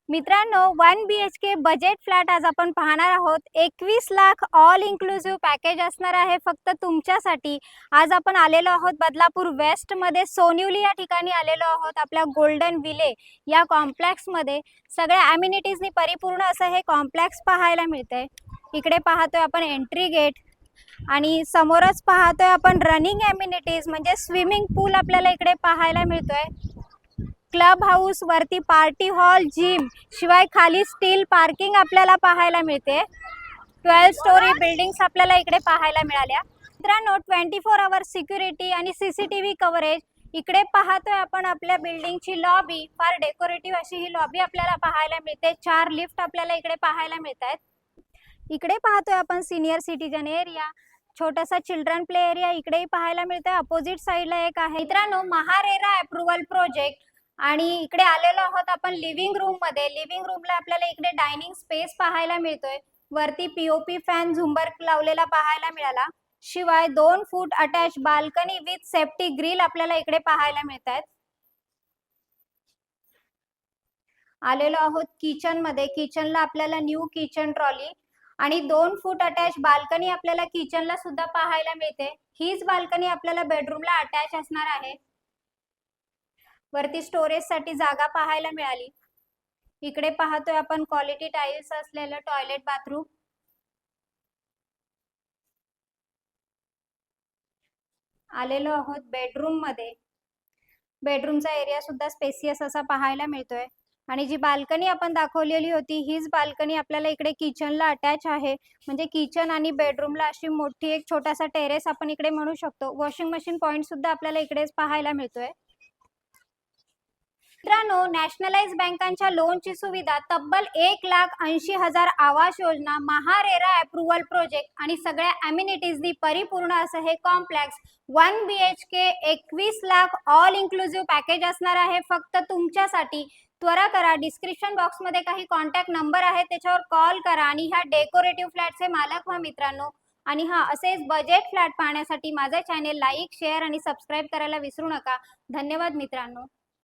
मित्रांनो, 1 BHK budget flat आज आपण पाहणार आहोत. 21 लाख ऑल इन्क्लुसिव्ह पॅकेज असणार आहे फक्त तुमच्यासाठी. आज आपण आलेलो आहोत बदलापूर वेस्टमध्ये सोनिवली या ठिकाणी आलेलो आहोत. आपल्या गोल्डन विले या कॉम्प्लेक्समध्ये सगळ्या ॲम्युनिटीजनी परिपूर्ण असं हे कॉम्प्लेक्स पाहायला मिळते. इकडे पाहतोय आपण एंट्री गेट आणि समोरच पाहतोय आपण रनिंग ॲम्युनिटीज म्हणजे स्विमिंग पूल आपल्याला इकडे पाहायला मिळतोय. क्लब हाऊस वरती पार्टी हॉल, जिम, शिवाय खाली स्टील पार्किंग आपल्याला पाहायला मिळते. 12 स्टोरी बिल्डिंग्स आपल्याला इकडे पाहायला मिळाल्या. मित्रांनो, 24 आवर सिक्युरिटी आणि CCTV कव्हरेज. इकडे पाहतोय आपण आपल्या बिल्डिंगची लॉबी. फार डेकोरेटिव्ह अशी ही लॉबी आपल्याला पाहायला मिळते. 4 लिफ्ट आपल्याला इकडे पाहायला मिळत आहेत. इकडे पाहतोय आपण सिनियर सिटीजन एरिया, छोटासा चिल्ड्रन प्ले एरिया इकडेही पाहायला मिळतोय. अपोजिट साइडला एक आहे. मित्रांनो, महारेरा अप्रुव्हल प्रोजेक्ट आणि इकडे आलेलो आहोत आपण लिव्हिंग रूम मध्ये. लिव्हिंग रूमला आपल्याला इकडे डायनिंग स्पेस पाहायला मिळतोय. वरती POP फॅन झुंबर लावलेला पाहायला मिळाला. शिवाय 2 foot attach balcony with safety grill आपल्याला इकडे पाहायला मिळत आहेत. आलेलो आहोत किचन मध्ये. किचनला आपल्याला न्यू किचन ट्रॉली आणि 2 फूट अटॅच बाल्कनी आपल्याला किचनला सुद्धा पाहायला मिळते. हीच बाल्कनी आपल्याला बेडरूमला अटॅच असणार आहे. वरती स्टोरेज साठी जागा पाहायला मिळाली. इकडे पाहतोय आपण क्वालिटी टाइल्स असलेलं टॉयलेट बाथरूम. आलेलो आहोत बेडरूम मध्ये. बेडरूमचा एरिया सुद्धा स्पेसियस असा पाहायला मिळतोय आणि जी बाल्कनी आपण दाखवलेली होती हीच बाल्कनी आपल्याला इकडे किचनला अटॅच आहे. म्हणजे किचन आणि बेडरूमला अशी मोठी एक छोटासा टेरेस आपण इकडे म्हणू शकतो. वॉशिंग मशीन पॉइंट सुद्धा आपल्याला इकडेच पाहायला मिळतोय. मित्रांनो, नॅशनलाइज बँकांच्या लोनची सुविधा, तब्बल 1,80,000 आवास योजना, महारेरा अप्रुव्हल प्रोजेक्ट आणि सगळ्या ॲम्युनिटीजनी परिपूर्ण असं हे complex 1 BHK 21 lakh all inclusive package असणार आहे फक्त तुमच्यासाठी. त्वरा करा, डिस्क्रिप्शन बॉक्समध्ये काही कॉन्टॅक्ट नंबर आहे त्याच्यावर कॉल करा आणि ह्या डेकोरेटिव्ह फ्लॅटचे मालक व्हा मित्रांनो. आणि असेच बजेट फ्लॅट पाहण्यासाठी माझा चॅनेल लाईक, शेअर आणि सबस्क्राईब करायला विसरू नका. धन्यवाद मित्रांनो.